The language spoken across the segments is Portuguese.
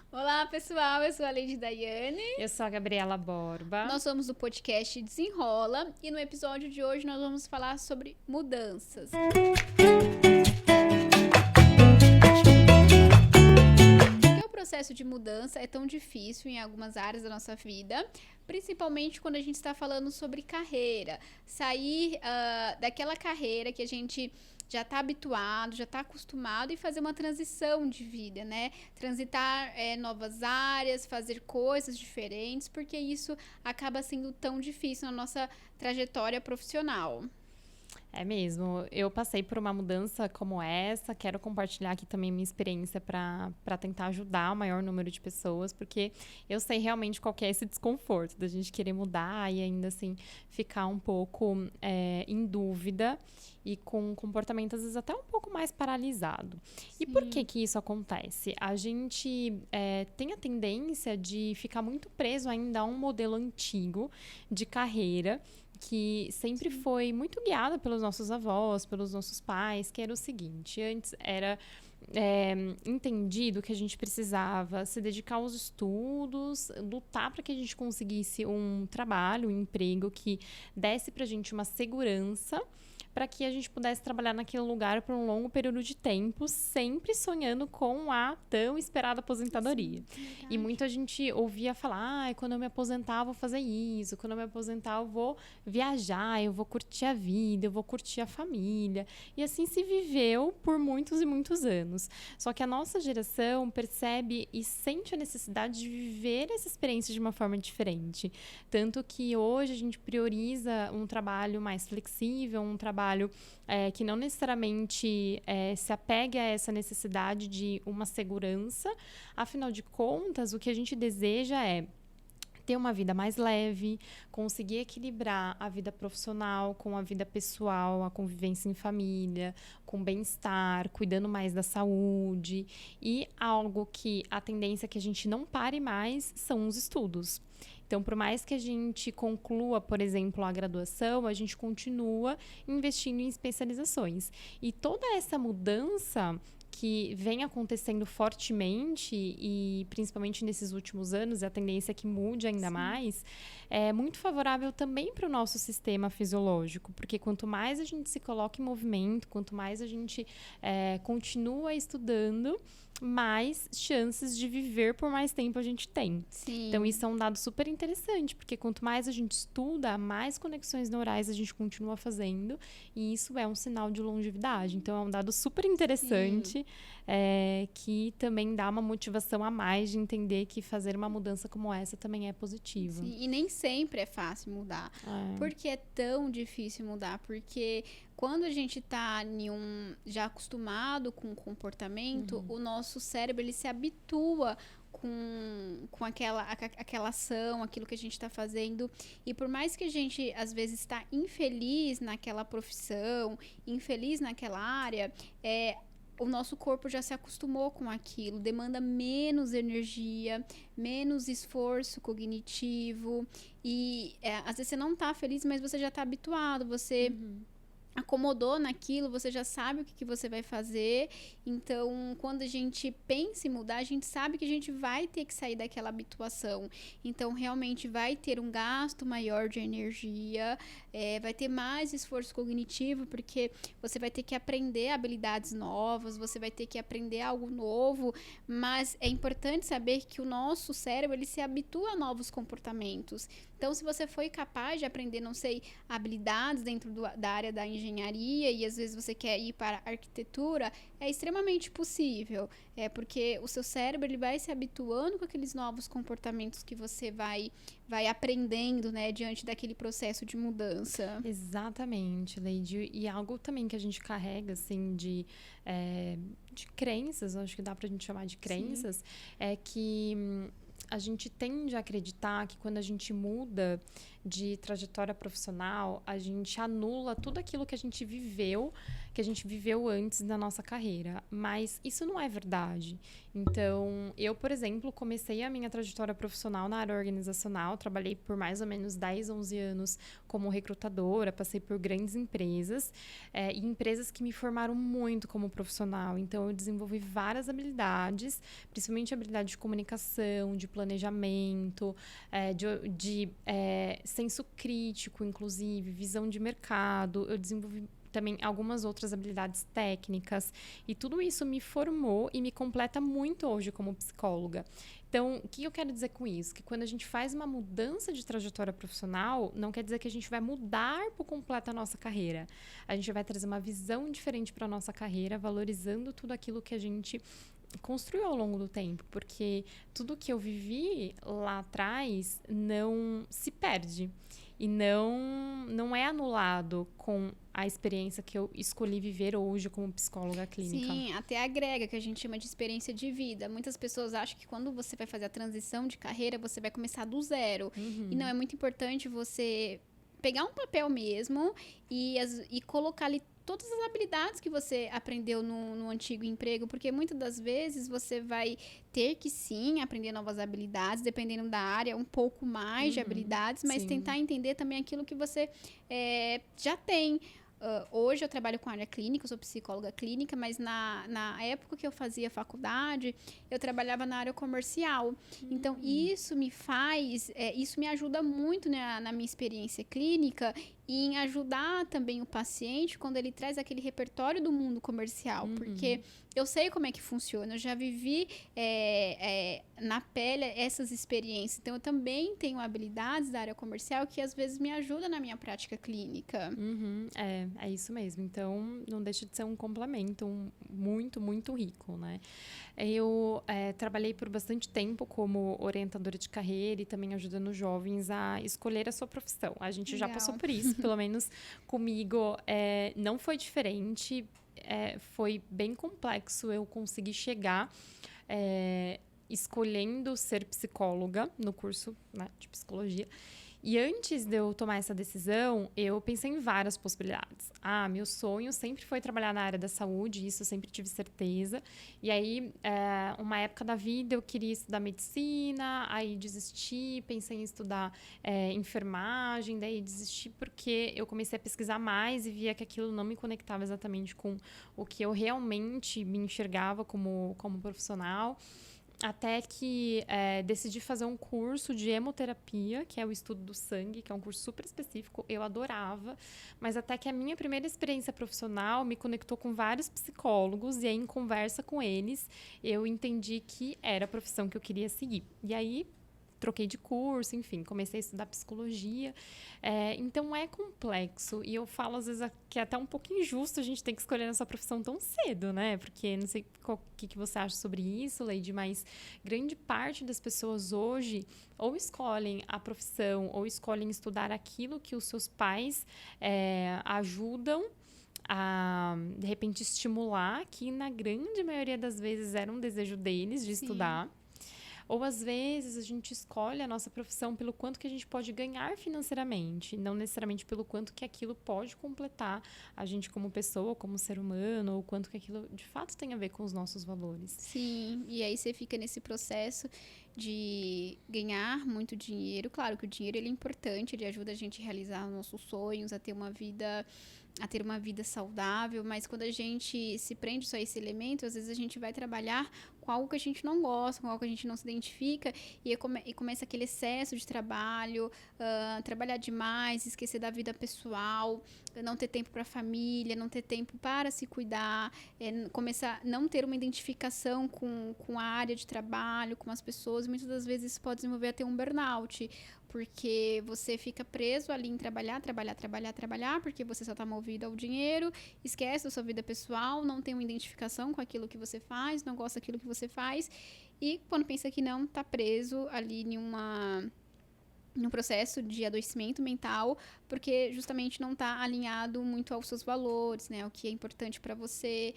Olá, pessoal, eu sou a Lady Daiane. Eu sou a Gabriela Borba. Nós somos do podcast Desenrola e no episódio de hoje nós vamos falar sobre mudanças. Por que o processo de mudança é tão difícil em algumas áreas da nossa vida, principalmente quando a gente está falando sobre carreira, sair daquela carreira que a gente já está habituado, já está acostumado e fazer uma transição de vida, né? Transitar novas áreas, fazer coisas diferentes, porque isso acaba sendo tão difícil na nossa trajetória profissional. É mesmo, eu passei por uma mudança como essa, quero compartilhar aqui também minha experiência para tentar ajudar o maior número de pessoas, porque eu sei realmente qual que é esse desconforto da gente querer mudar e ainda assim ficar um pouco em dúvida e com um comportamento às vezes até um pouco mais paralisado. Sim. E por que isso acontece? A gente tem a tendência de ficar muito preso ainda a um modelo antigo de carreira, que sempre foi muito guiada pelos nossos avós, pelos nossos pais, que era o seguinte: antes era entendido que a gente precisava se dedicar aos estudos, lutar para que a gente conseguisse um trabalho, um emprego que desse para a gente uma segurança, para que a gente pudesse trabalhar naquele lugar por um longo período de tempo, sempre sonhando com a tão esperada aposentadoria. Sim, E muita gente ouvia falar: quando eu me aposentar eu vou fazer isso, quando eu me aposentar eu vou viajar, eu vou curtir a vida, eu vou curtir a família. E assim se viveu por muitos e muitos anos. Só que a nossa geração percebe e sente a necessidade de viver essa experiência de uma forma diferente. Tanto que hoje a gente prioriza um trabalho mais flexível, um trabalho que não necessariamente se apegue a essa necessidade de uma segurança. Afinal de contas, o que a gente deseja é ter uma vida mais leve, conseguir equilibrar a vida profissional com a vida pessoal, a convivência em família, com bem-estar, cuidando mais da saúde. E algo que a tendência é que a gente não pare mais são os estudos. Então, por mais que a gente conclua, por exemplo, a graduação, a gente continua investindo em especializações. E toda essa mudança que vem acontecendo fortemente e principalmente nesses últimos anos, a tendência é que mude ainda mais, é muito favorável também para o nosso sistema fisiológico, porque quanto mais a gente se coloca em movimento, quanto mais a gente continua estudando, mais chances de viver por mais tempo a gente tem. Sim. Então, isso é um dado super interessante, porque quanto mais a gente estuda, mais conexões neurais a gente continua fazendo, e isso é um sinal de longevidade. Então, é um dado super interessante, que também dá uma motivação a mais de entender que fazer uma mudança como essa também é positivo. Sim, e nem sempre é fácil mudar. Por que é tão difícil mudar? Porque quando a gente tá já acostumado com o comportamento, o nosso cérebro ele se habitua com aquela ação, aquilo que a gente está fazendo. E por mais que a gente, às vezes, está infeliz naquela profissão, infeliz naquela área, o nosso corpo já se acostumou com aquilo, demanda menos energia, menos esforço cognitivo. E às vezes você não tá feliz, mas você já tá habituado, você acomodou naquilo, você já sabe o que você vai fazer. Então, quando a gente pensa em mudar, a gente sabe que a gente vai ter que sair daquela habituação. Então, realmente vai ter um gasto maior de energia, vai ter mais esforço cognitivo, porque você vai ter que aprender habilidades novas, você vai ter que aprender algo novo, mas é importante saber que o nosso cérebro, ele se habitua a novos comportamentos. Então, se você foi capaz de aprender, não sei, habilidades dentro da área da engenharia e às vezes você quer ir para a arquitetura, é extremamente possível. Porque o seu cérebro ele vai se habituando com aqueles novos comportamentos que você vai aprendendo, né, diante daquele processo de mudança. Exatamente, Lady. E algo também que a gente carrega, assim, de crenças, acho que dá pra gente chamar de crenças, é que a gente tende a acreditar que quando a gente muda de trajetória profissional, a gente anula tudo aquilo que a gente viveu antes da nossa carreira. Mas isso não é verdade. Então, eu, por exemplo, comecei a minha trajetória profissional na área organizacional, trabalhei por mais ou menos 10, 11 anos como recrutadora, passei por grandes empresas, e empresas que me formaram muito como profissional. Então, eu desenvolvi várias habilidades, principalmente habilidade de comunicação, de planejamento, de senso crítico, inclusive, visão de mercado. Eu desenvolvi também algumas outras habilidades técnicas, e tudo isso me formou e me completa muito hoje como psicóloga. Então, o que eu quero dizer com isso? Que quando a gente faz uma mudança de trajetória profissional, não quer dizer que a gente vai mudar por completo a nossa carreira. A gente vai trazer uma visão diferente para a nossa carreira, valorizando tudo aquilo que a gente construiu ao longo do tempo, porque tudo que eu vivi lá atrás não se perde e não é anulado com a experiência que eu escolhi viver hoje como psicóloga clínica. Sim, até agrega, que a gente chama de experiência de vida. Muitas pessoas acham que quando você vai fazer a transição de carreira, você vai começar do zero. E não, é muito importante você pegar um papel mesmo e colocar ali todas as habilidades que você aprendeu no antigo emprego, porque muitas das vezes você vai ter que sim aprender novas habilidades, dependendo da área, um pouco mais de habilidades, mas tentar entender também aquilo que você já tem. Hoje eu trabalho com área clínica, eu sou psicóloga clínica, mas na época que eu fazia faculdade, eu trabalhava na área comercial. Então, isso me ajuda muito, né, na minha experiência clínica, e em ajudar também o paciente quando ele traz aquele repertório do mundo comercial, porque eu sei como é que funciona, eu já vivi na pele essas experiências, então eu também tenho habilidades da área comercial que às vezes me ajudam na minha prática clínica. É isso mesmo, então não deixa de ser um complemento muito, muito rico, né? Eu trabalhei por bastante tempo como orientadora de carreira e também ajudando jovens a escolher a sua profissão. A gente Legal. já passou por isso, pelo menos comigo não foi diferente, foi bem complexo eu conseguir chegar escolhendo ser psicóloga no curso, né, de psicologia. E antes de eu tomar essa decisão, eu pensei em várias possibilidades. Meu sonho sempre foi trabalhar na área da saúde, isso eu sempre tive certeza. E aí, uma época da vida, eu queria estudar medicina, aí desisti, pensei em estudar enfermagem, daí desisti porque eu comecei a pesquisar mais e via que aquilo não me conectava exatamente com o que eu realmente me enxergava como profissional. Até que decidi fazer um curso de hemoterapia, que é o estudo do sangue, que é um curso super específico, eu adorava, mas até que a minha primeira experiência profissional me conectou com vários psicólogos, e aí em conversa com eles, eu entendi que era a profissão que eu queria seguir. E aí, troquei de curso, enfim, comecei a estudar psicologia. Então, é complexo. E eu falo, às vezes, que é até um pouco injusto a gente ter que escolher essa profissão tão cedo, né? Porque não sei o que você acha sobre isso, Leide, mas grande parte das pessoas hoje ou escolhem a profissão ou escolhem estudar aquilo que os seus pais ajudam a, de repente, estimular, que na grande maioria das vezes era um desejo deles de estudar. Ou, às vezes, a gente escolhe a nossa profissão pelo quanto que a gente pode ganhar financeiramente, não necessariamente pelo quanto que aquilo pode completar a gente como pessoa, como ser humano, ou quanto que aquilo, de fato, tem a ver com os nossos valores. Sim, e aí você fica nesse processo de ganhar muito dinheiro. Claro que o dinheiro ele é importante, ele ajuda a gente a realizar os nossos sonhos, a ter uma vida saudável, mas quando a gente se prende só a esse elemento, às vezes a gente vai trabalhar com algo que a gente não gosta, com algo que a gente não se identifica, e começa aquele excesso de trabalho, trabalhar demais, esquecer da vida pessoal, não ter tempo para a família, não ter tempo para se cuidar, começar a não ter uma identificação com a área de trabalho, com as pessoas, e muitas das vezes isso pode desenvolver até um burnout, porque você fica preso ali em trabalhar, porque você só está movido ao dinheiro, esquece da sua vida pessoal, não tem uma identificação com aquilo que você faz, não gosta daquilo que você faz, e quando pensa que não, está preso ali num processo de adoecimento mental, porque justamente não está alinhado muito aos seus valores, né? O que é importante para você,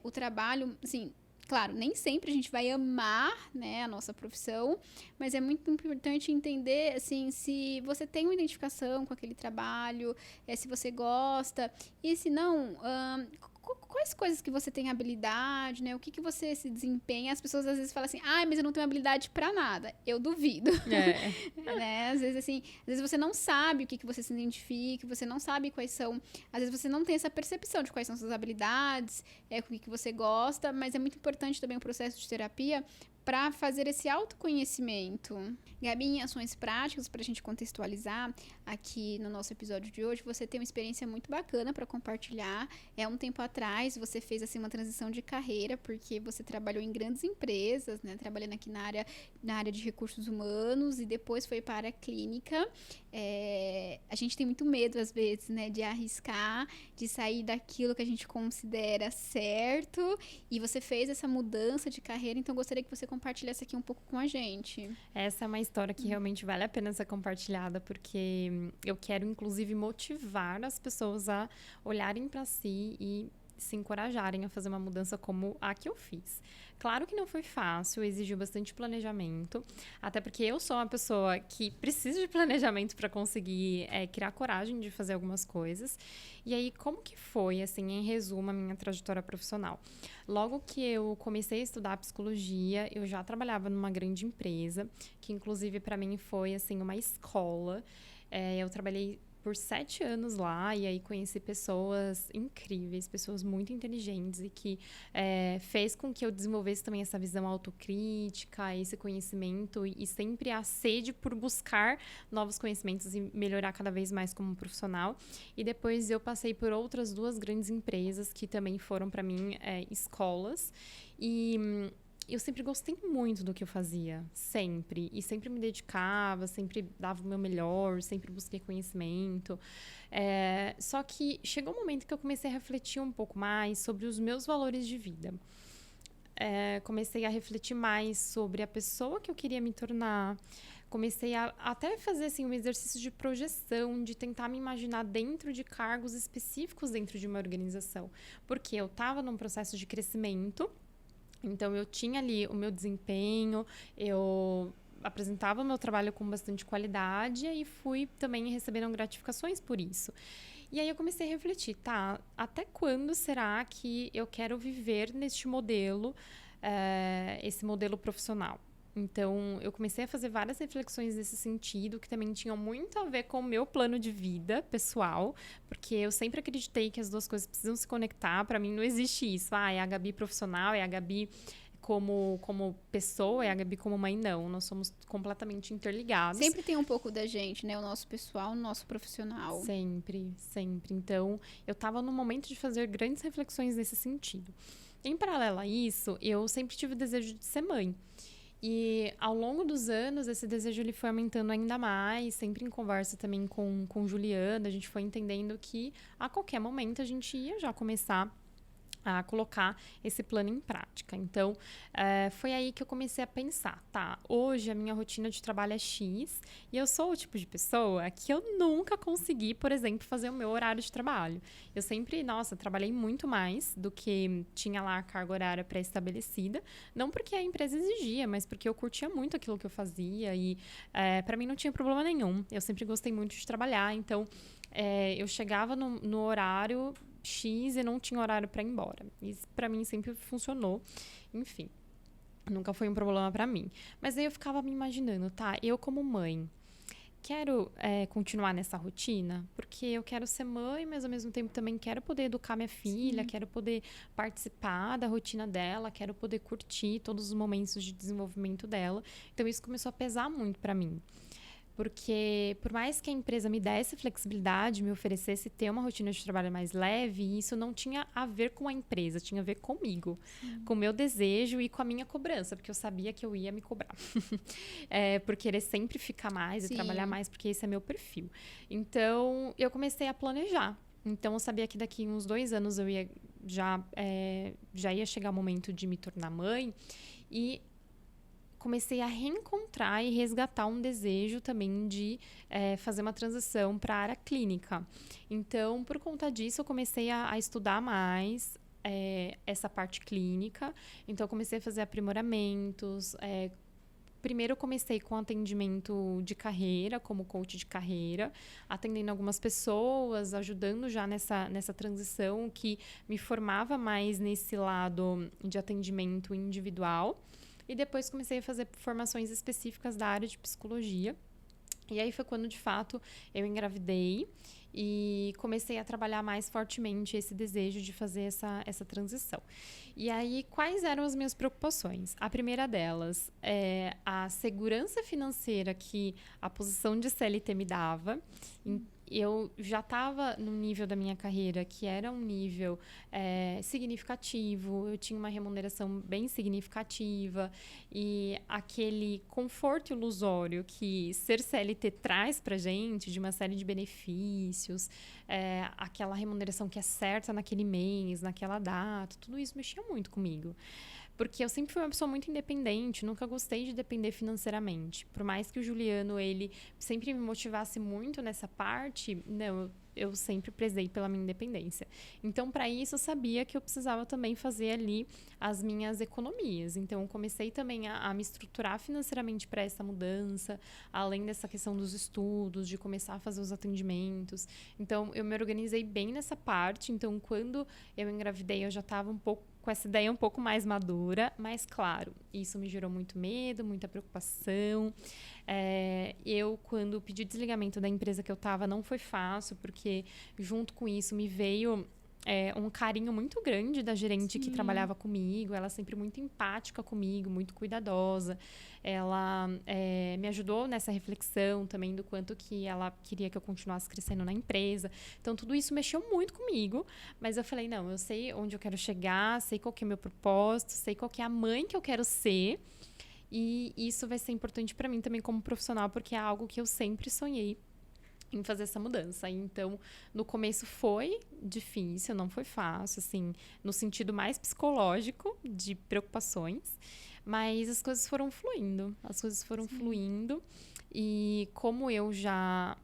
o trabalho, assim, Claro, nem sempre a gente vai amar, né, a nossa profissão, mas é muito importante entender, assim, se você tem uma identificação com aquele trabalho, se você gosta, e se não, quais coisas que você tem habilidade, né? O que você se desempenha? As pessoas às vezes falam assim, mas eu não tenho habilidade pra nada. Eu duvido. Né? Às vezes você não sabe o que você se identifica, você não sabe quais são... Às vezes você não tem essa percepção de quais são suas habilidades, com o que você gosta, mas é muito importante também o processo de terapia para fazer esse autoconhecimento. Gabi, em ações práticas, para a gente contextualizar aqui no nosso episódio de hoje, você tem uma experiência muito bacana para compartilhar. Um tempo atrás, você fez assim, uma transição de carreira, porque você trabalhou em grandes empresas, né? Trabalhando aqui na área de recursos humanos, e depois foi para a área clínica. A gente tem muito medo, às vezes, né? De arriscar, de sair daquilo que a gente considera certo, e você fez essa mudança de carreira, então eu gostaria que você compartilhasse aqui um pouco com a gente. Essa é uma história que realmente vale a pena ser compartilhada, porque eu quero, inclusive, motivar as pessoas a olharem para si e se encorajarem a fazer uma mudança como a que eu fiz. Claro que não foi fácil, exigiu bastante planejamento, até porque eu sou uma pessoa que precisa de planejamento para conseguir criar coragem de fazer algumas coisas. E aí, como que foi, assim, em resumo, a minha trajetória profissional? Logo que eu comecei a estudar psicologia, eu já trabalhava numa grande empresa, que inclusive para mim foi, assim, uma escola. Eu trabalhei por 7 anos lá, e aí conheci pessoas incríveis, pessoas muito inteligentes, e que fez com que eu desenvolvesse também essa visão autocrítica, esse conhecimento, e sempre a sede por buscar novos conhecimentos e melhorar cada vez mais como profissional. E depois eu passei por outras 2 grandes empresas que também foram para mim escolas, e eu sempre gostei muito do que eu fazia, sempre. E sempre me dedicava, sempre dava o meu melhor, sempre busquei conhecimento. Só que chegou um momento que eu comecei a refletir um pouco mais sobre os meus valores de vida. Comecei a refletir mais sobre a pessoa que eu queria me tornar. Comecei a até fazer assim, um exercício de projeção, de tentar me imaginar dentro de cargos específicos dentro de uma organização. Porque eu estava num processo de crescimento. Então, eu tinha ali o meu desempenho, eu apresentava o meu trabalho com bastante qualidade, e fui também recebendo gratificações por isso. E aí eu comecei a refletir, até quando será que eu quero viver neste modelo, esse modelo profissional? Então, eu comecei a fazer várias reflexões nesse sentido, que também tinham muito a ver com o meu plano de vida pessoal, porque eu sempre acreditei que as 2 coisas precisam se conectar. Para mim, não existe isso. É a Gabi profissional, é a Gabi como pessoa, é a Gabi como mãe. Não, nós somos completamente interligados. Sempre tem um pouco da gente, né? O nosso pessoal, o nosso profissional. Sempre, sempre. Então, eu estava no momento de fazer grandes reflexões nesse sentido. Em paralelo a isso, eu sempre tive o desejo de ser mãe. E ao longo dos anos, esse desejo ele foi aumentando ainda mais, sempre em conversa também com Juliana, a gente foi entendendo que a qualquer momento a gente ia já começar a colocar esse plano em prática. Então, foi aí que eu comecei a pensar, hoje a minha rotina de trabalho é X, e eu sou o tipo de pessoa que eu nunca consegui, por exemplo, fazer o meu horário de trabalho. Eu sempre, trabalhei muito mais do que tinha lá a carga horária pré-estabelecida, não porque a empresa exigia, mas porque eu curtia muito aquilo que eu fazia, e para mim não tinha problema nenhum. Eu sempre gostei muito de trabalhar, então eu chegava no horário X e não tinha horário para ir embora. Isso para mim sempre funcionou. Enfim, nunca foi um problema para mim. Mas aí eu ficava me imaginando, eu como mãe, quero continuar nessa rotina, porque eu quero ser mãe, mas ao mesmo tempo também quero poder educar minha filha, quero poder participar da rotina dela, quero poder curtir todos os momentos de desenvolvimento dela. Então isso começou a pesar muito para mim. Porque, por mais que a empresa me desse flexibilidade, me oferecesse ter uma rotina de trabalho mais leve, isso não tinha a ver com a empresa, tinha a ver comigo, com o meu desejo e com a minha cobrança, porque eu sabia que eu ia me cobrar. Por querer sempre ficar mais e trabalhar mais, porque esse é meu perfil. Então, eu comecei a planejar. Então, eu sabia que daqui uns 2 anos eu ia já ia chegar o momento de me tornar mãe, e comecei a reencontrar e resgatar um desejo também de fazer uma transição para a área clínica. Então, por conta disso, eu comecei a estudar mais, essa parte clínica. Então, eu comecei a fazer aprimoramentos. Primeiro, eu comecei com atendimento de carreira, como coach de carreira, atendendo algumas pessoas, ajudando já nessa transição que me formava mais nesse lado de atendimento individual. E depois comecei a fazer formações específicas da área de psicologia. E aí foi quando, de fato, eu engravidei e comecei a trabalhar mais fortemente esse desejo de fazer essa transição. E aí, quais eram as minhas preocupações? A primeira delas é a segurança financeira que a posição de CLT me dava. Eu já estava num nível da minha carreira que era um nível significativo, eu tinha uma remuneração bem significativa e aquele conforto ilusório que ser CLT traz pra gente, de uma série de benefícios, aquela remuneração que é certa naquele mês, naquela data, tudo isso mexia muito comigo. Porque eu sempre fui uma pessoa muito independente, nunca gostei de depender financeiramente. Por mais que o Juliano, ele sempre me motivasse muito nessa parte, não, eu sempre prezei pela minha independência. Então, para isso, eu sabia que eu precisava também fazer ali as minhas economias. Então, eu comecei também a me estruturar financeiramente para essa mudança, além dessa questão dos estudos, de começar a fazer os atendimentos. Então, eu me organizei bem nessa parte. Então, quando eu engravidei, eu já estava um pouco com essa ideia um pouco mais madura, mas claro, isso me gerou muito medo, muita preocupação. Eu, quando pedi desligamento da empresa que eu estava, não foi fácil, porque junto com isso me veio um carinho muito grande da gerente que trabalhava comigo. Ela sempre muito empática comigo, muito cuidadosa. Ela me ajudou nessa reflexão também do quanto que ela queria que eu continuasse crescendo na empresa. Então, tudo isso mexeu muito comigo. Mas eu falei, não, eu sei onde eu quero chegar, sei qual que é o meu propósito, sei qual que é a mãe que eu quero ser. E isso vai ser importante para mim também como profissional, porque é algo que eu sempre sonhei em fazer essa mudança. Então, no começo foi difícil, não foi fácil, assim, no sentido mais psicológico de preocupações, mas as coisas foram fluindo. E como eu já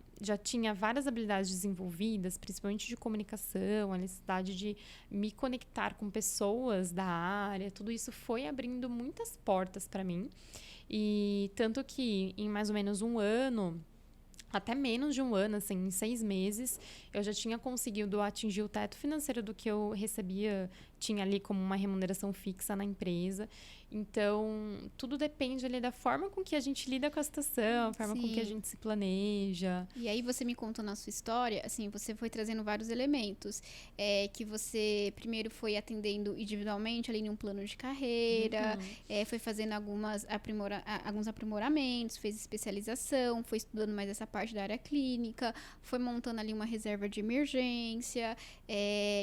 tinha várias habilidades desenvolvidas, principalmente de comunicação, a necessidade de me conectar com pessoas da área, tudo isso foi abrindo muitas portas para mim. E tanto que em mais ou menos um ano, até menos de um ano, assim, em 6 meses, eu já tinha conseguido atingir o teto financeiro do que eu recebia, tinha ali como uma remuneração fixa na empresa. Então, tudo depende ali da forma com que a gente lida com a situação, a forma com que a gente se planeja. E aí você me contou na sua história, assim, você foi trazendo vários elementos, que você primeiro foi atendendo individualmente ali em um plano de carreira, foi fazendo alguns aprimoramentos, fez especialização, foi estudando mais essa parte da área clínica, foi montando ali uma reserva de emergência,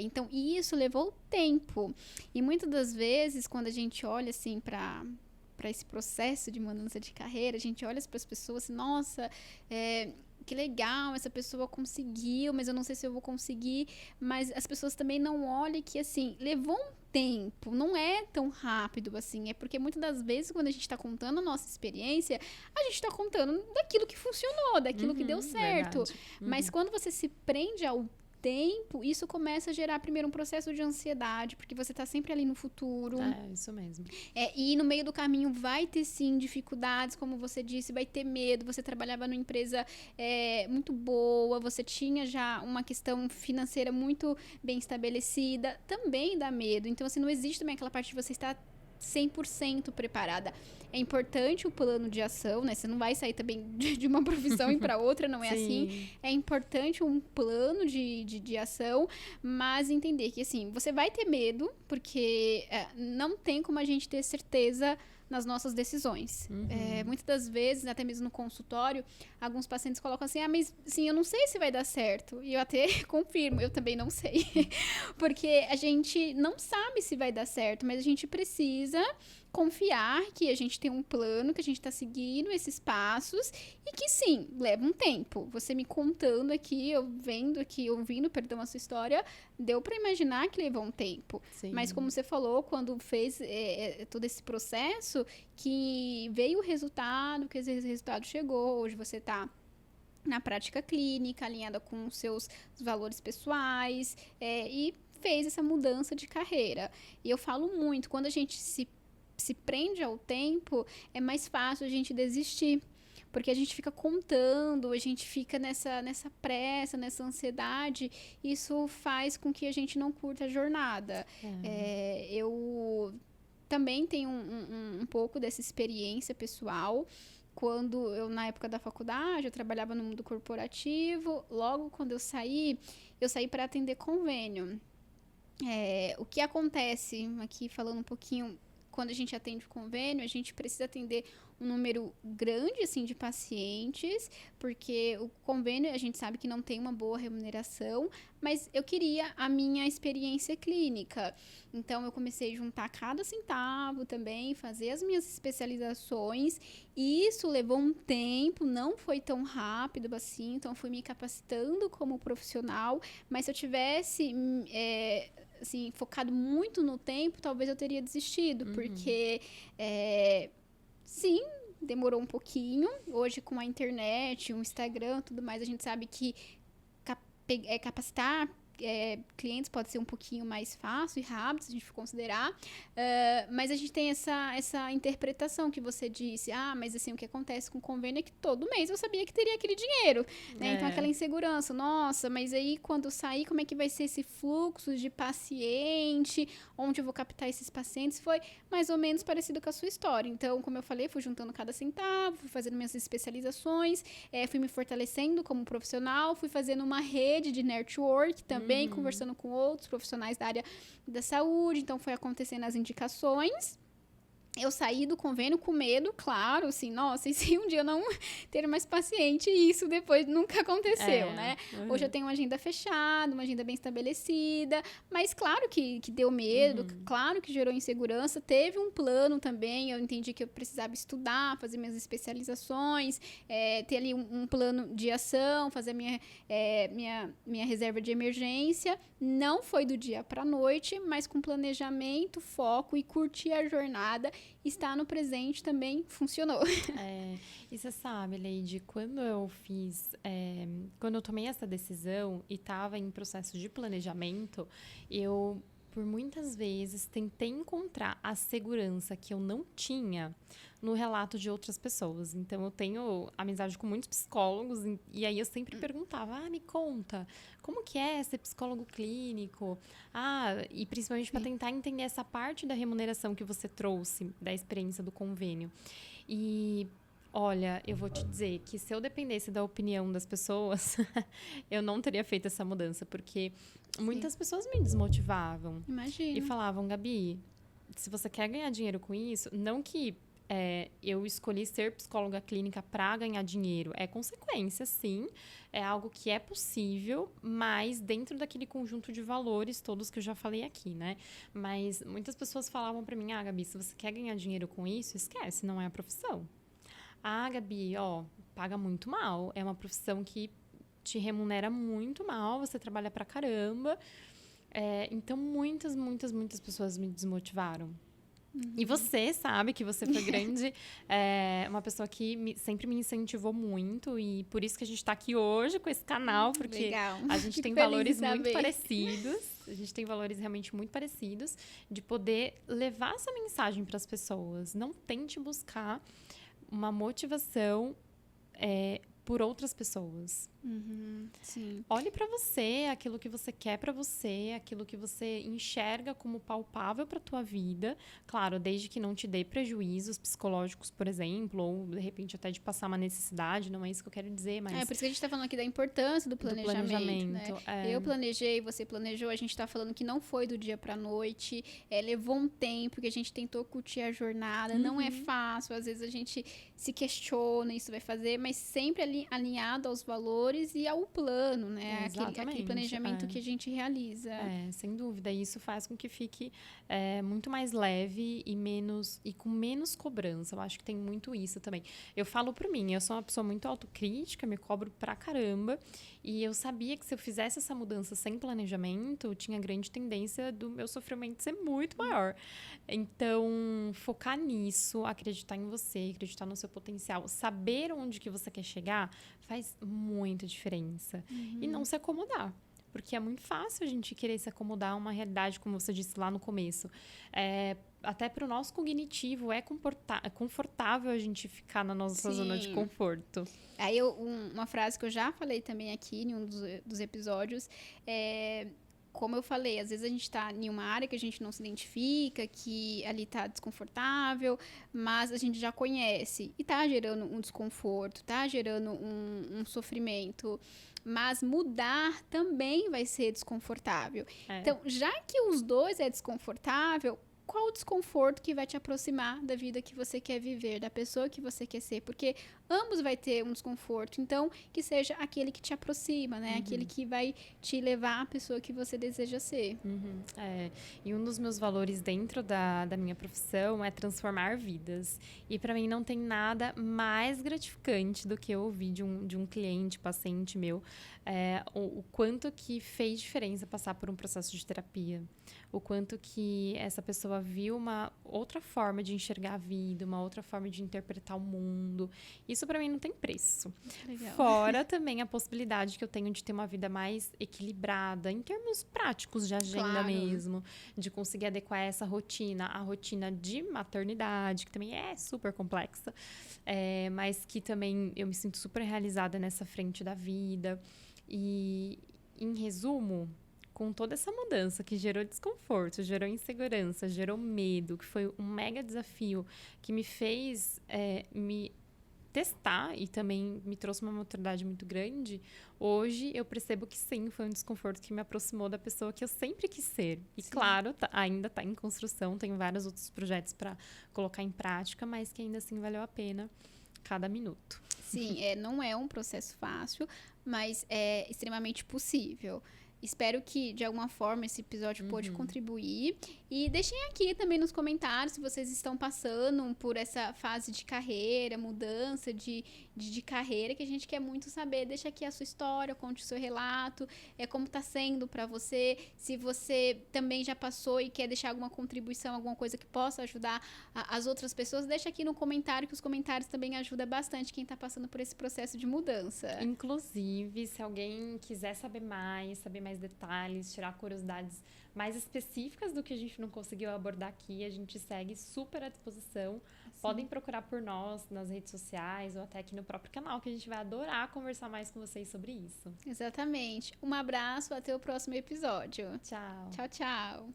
então isso levou tempo. E muitas das vezes, quando a gente olha assim para esse processo de mudança de carreira, a gente olha para as pessoas assim, nossa, que legal, essa pessoa conseguiu, mas eu não sei se eu vou conseguir. Mas as pessoas também não olham que, assim, levou um tempo, não é tão rápido assim. É porque muitas das vezes, quando a gente está contando a nossa experiência, a gente está contando daquilo que funcionou, daquilo que deu certo. Mas quando você se prende ao tempo, isso começa a gerar primeiro um processo de ansiedade, porque você tá sempre ali no futuro. Isso mesmo. E no meio do caminho vai ter sim dificuldades, como você disse, vai ter medo. Você trabalhava numa empresa muito boa, você tinha já uma questão financeira muito bem estabelecida, também dá medo. Então, assim, não existe também aquela parte de você estar 100% preparada. É importante o plano de ação, né? Você não vai sair também de uma profissão e para outra, não é assim. É importante um plano de ação, mas entender que, assim, você vai ter medo, porque não tem como a gente ter certeza nas nossas decisões. Muitas das vezes, até mesmo no consultório, alguns pacientes colocam assim, mas sim, eu não sei se vai dar certo. E eu até confirmo, eu também não sei. Porque a gente não sabe se vai dar certo, mas a gente precisa confiar que a gente tem um plano, que a gente está seguindo esses passos e que sim, leva um tempo. Você me contando aqui, ouvindo, perdão, a sua história, deu para imaginar que levou um tempo. Sim. Mas como você falou, quando fez todo esse processo, que veio o resultado, que esse resultado chegou, hoje você está na prática clínica, alinhada com os seus valores pessoais, e fez essa mudança de carreira. E eu falo muito, quando a gente se prende ao tempo, é mais fácil a gente desistir. Porque a gente fica contando, a gente fica nessa pressa, nessa ansiedade. Isso faz com que a gente não curta a jornada. Eu também tenho um pouco dessa experiência pessoal. Quando eu, na época da faculdade, eu trabalhava no mundo corporativo. Logo quando eu saí para atender convênio. O que acontece, aqui falando um pouquinho, quando a gente atende o convênio, a gente precisa atender um número grande, assim, de pacientes, porque o convênio, a gente sabe que não tem uma boa remuneração, mas eu queria a minha experiência clínica. Então, eu comecei a juntar cada centavo também, fazer as minhas especializações, e isso levou um tempo, não foi tão rápido assim, então fui me capacitando como profissional, mas se eu tivesse assim, focado muito no tempo, talvez eu teria desistido, porque sim, demorou um pouquinho. Hoje, com a internet, o Instagram, tudo mais, a gente sabe que capacitar clientes pode ser um pouquinho mais fácil e rápido, se a gente for considerar. Mas a gente tem essa interpretação que você disse. Mas assim, o que acontece com o convênio é que todo mês eu sabia que teria aquele dinheiro, né? Então, aquela insegurança. Nossa, mas aí, quando eu sair, como é que vai ser esse fluxo de paciente? Onde eu vou captar esses pacientes? Foi mais ou menos parecido com a sua história. Então, como eu falei, fui juntando cada centavo, fui fazendo minhas especializações, fui me fortalecendo como profissional, fui fazendo uma rede de network também, conversando com outros profissionais da área da saúde. Então, foi acontecendo as indicações. Eu saí do convênio com medo, claro, assim, nossa, e se um dia eu não ter mais paciente, isso depois nunca aconteceu, né? Hoje eu tenho uma agenda fechada, uma agenda bem estabelecida, mas claro que deu medo, claro que gerou insegurança, teve um plano também, eu entendi que eu precisava estudar, fazer minhas especializações, ter ali um plano de ação, fazer minha reserva de emergência. Não foi do dia para a noite, mas com planejamento, foco e curtir a jornada, estar no presente também funcionou. E você sabe, Leide, quando eu tomei essa decisão e estava em processo de planejamento, eu, por muitas vezes, tentei encontrar a segurança que eu não tinha no relato de outras pessoas. Então, eu tenho amizade com muitos psicólogos e aí eu sempre perguntava, me conta, como que é ser psicólogo clínico? E principalmente para tentar entender essa parte da remuneração que você trouxe, da experiência do convênio. E, olha, eu vou te dizer que se eu dependesse da opinião das pessoas, eu não teria feito essa mudança, porque muitas pessoas me desmotivavam. Imagina. E falavam, Gabi, se você quer ganhar dinheiro com isso, não que eu escolhi ser psicóloga clínica para ganhar dinheiro. É consequência, sim. É algo que é possível, mas dentro daquele conjunto de valores todos que eu já falei aqui, né? Mas muitas pessoas falavam para mim, Gabi, se você quer ganhar dinheiro com isso, esquece, não é a profissão. Gabi, paga muito mal. É uma profissão que te remunera muito mal, você trabalha pra caramba. Então, muitas pessoas me desmotivaram. E você sabe que você foi grande, uma pessoa que sempre me incentivou muito, e por isso que a gente está aqui hoje com esse canal, porque legal. A gente tem valores muito parecidos, a gente tem valores realmente muito parecidos, de poder levar essa mensagem para as pessoas. Não tente buscar uma motivação por outras pessoas. Sim. Olhe para você, aquilo que você quer para você, aquilo que você enxerga como palpável para tua vida. Claro, desde que não te dê prejuízos psicológicos, por exemplo, ou de repente até de passar uma necessidade, não é isso que eu quero dizer, mas... por isso que a gente tá falando aqui da importância do planejamento, né? Eu planejei, você planejou, a gente tá falando que não foi do dia pra noite, levou um tempo, que a gente tentou curtir a jornada, não é fácil, às vezes a gente se questiona, isso vai fazer, mas sempre ali alinhado aos valores e ao plano, né? Aquele planejamento que a gente realiza. Sem dúvida. E isso faz com que fique muito mais leve e com menos cobrança. Eu acho que tem muito isso também. Eu falo por mim, eu sou uma pessoa muito autocrítica, me cobro pra caramba. E eu sabia que se eu fizesse essa mudança sem planejamento, tinha grande tendência do meu sofrimento ser muito maior. Então, focar nisso, acreditar em você, acreditar no seu potencial, saber onde que você quer chegar, faz muita diferença. E não se acomodar. porque é muito fácil a gente querer se acomodar a uma realidade, como você disse lá no começo. Até para o nosso cognitivo é confortável a gente ficar na nossa zona de conforto. Aí uma frase que eu já falei também aqui em um dos episódios como eu falei, às vezes a gente está em uma área que a gente não se identifica, que ali está desconfortável, mas a gente já conhece e está gerando um desconforto, está gerando um sofrimento. Mas mudar também vai ser desconfortável. Então, já que os dois é desconfortável, qual o desconforto que vai te aproximar da vida que você quer viver, da pessoa que você quer ser? Porque ambos vai ter um desconforto. Então, que seja aquele que te aproxima, né? Aquele que vai te levar à pessoa que você deseja ser. E um dos meus valores dentro da minha profissão é transformar vidas. E para mim não tem nada mais gratificante do que eu ouvir de um cliente, paciente meu, o quanto que fez diferença passar por um processo de terapia. O quanto que essa pessoa viu uma outra forma de enxergar a vida, uma outra forma de interpretar o mundo. Isso para mim não tem preço. Legal. Fora também a possibilidade que eu tenho de ter uma vida mais equilibrada, em termos práticos de agenda mesmo, de conseguir adequar essa rotina, a rotina de maternidade, que também é super complexa, mas que também eu me sinto super realizada nessa frente da vida. E, em resumo, com toda essa mudança que gerou desconforto, gerou insegurança, gerou medo, que foi um mega desafio que me fez me testar e também me trouxe uma maturidade muito grande, hoje eu percebo que sim, foi um desconforto que me aproximou da pessoa que eu sempre quis ser. E claro, ainda está em construção, tenho vários outros projetos para colocar em prática, mas que ainda assim valeu a pena cada minuto. Sim, não é um processo fácil, mas é extremamente possível. Espero que, de alguma forma, esse episódio pôde contribuir. E deixem aqui também nos comentários se vocês estão passando por essa fase de carreira, mudança de carreira, que a gente quer muito saber. Deixa aqui a sua história, conte o seu relato, como está sendo para você. Se você também já passou e quer deixar alguma contribuição, alguma coisa que possa ajudar as outras pessoas, deixa aqui no comentário, que os comentários também ajudam bastante quem está passando por esse processo de mudança. Inclusive, se alguém quiser saber mais detalhes, tirar curiosidades mais específicas do que a gente não conseguiu abordar aqui, a gente segue super à disposição. Sim. Podem procurar por nós nas redes sociais ou até aqui no próprio canal, que a gente vai adorar conversar mais com vocês sobre isso. Exatamente. Um abraço, até o próximo episódio. Tchau. Tchau, tchau.